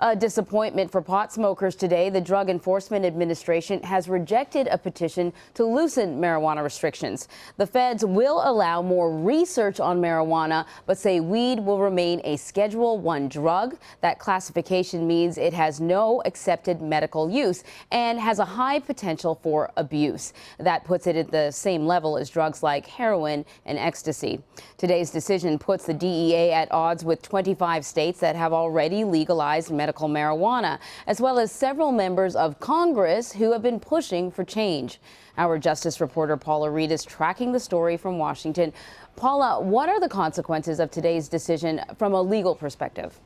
A disappointment for pot smokers today. The Drug Enforcement Administration has rejected a petition to loosen marijuana restrictions. The feds will allow more research on marijuana, but say weed will remain a Schedule I drug. That classification means it has no accepted medical use and has a high potential for abuse. That puts it at the same level as drugs like heroin and ecstasy. Today's decision puts the DEA at odds with 25 states that have already legalized medical marijuana, as well as several members of Congress who have been pushing for change. Our justice reporter Paula Reid is tracking the story from Washington. Paula, what are the consequences of today's decision from a legal perspective?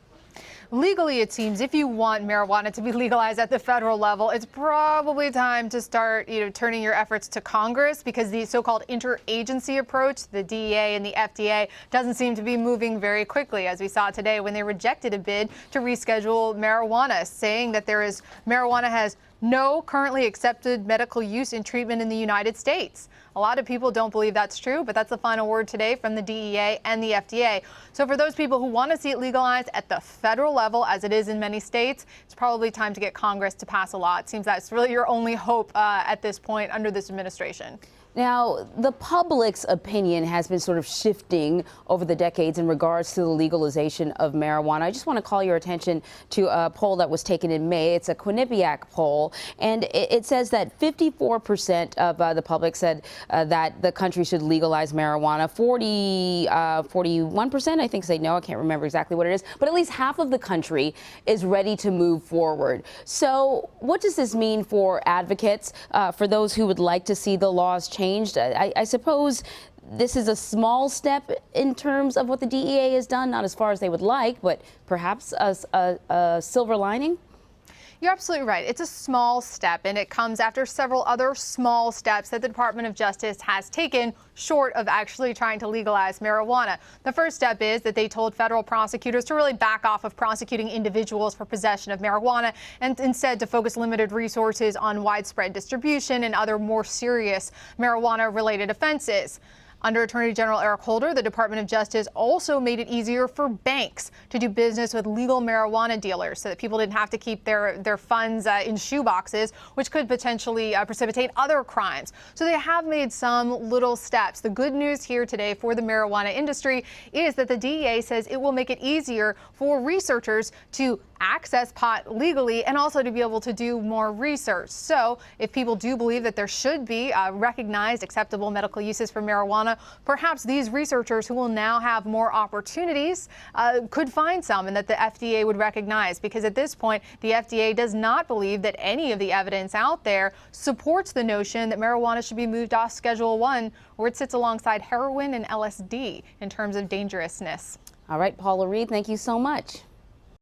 Legally, it seems if you want marijuana to be legalized at the federal level, it's probably time to start, turning your efforts to Congress, because the so-called interagency approach, the DEA and the FDA, doesn't seem to be moving very quickly, as we saw today when they rejected a bid to reschedule marijuana, saying that marijuana has no currently accepted medical use and treatment in the United States. A lot of people don't believe that's true, but that's the final word today from the DEA and the FDA. So for those people who want to see it legalized at the federal level, as it is in many states, it's probably time to get Congress to pass a law. It seems that's really your only hope at this point under this administration. Now, the public's opinion has been sort of shifting over the decades in regards to the legalization of marijuana. I just want to call your attention to a poll that was taken in May. It's a Quinnipiac poll, and it says that 54% of the public said that the country should legalize marijuana. 41%, I think, say no. I can't remember exactly what it is, but at least half of the country is ready to move forward. So what does this mean for advocates, for those who would like to see the laws changed? I suppose this is a small step in terms of what the DEA has done, not as far as they would like, but perhaps a silver lining. You're absolutely right. It's a small step, and it comes after several other small steps that the Department of Justice has taken short of actually trying to legalize marijuana. The first step is that they told federal prosecutors to really back off of prosecuting individuals for possession of marijuana and instead to focus limited resources on widespread distribution and other more serious marijuana-related offenses. Under Attorney General Eric Holder, the Department of Justice also made it easier for banks to do business with legal marijuana dealers so that people didn't have to keep their funds in shoeboxes, which could potentially precipitate other crimes. So they have made some little steps. The good news here today for the marijuana industry is that the DEA says it will make it easier for researchers to access pot legally and also to be able to do more research. So if people do believe that there should be recognized acceptable medical uses for marijuana, perhaps these researchers who will now have more opportunities could find some, and that the FDA would recognize, because at this point the FDA does not believe that any of the evidence out there supports the notion that marijuana should be moved off Schedule I, where it sits alongside heroin and LSD in terms of dangerousness. All right, Paula Reid, thank you so much.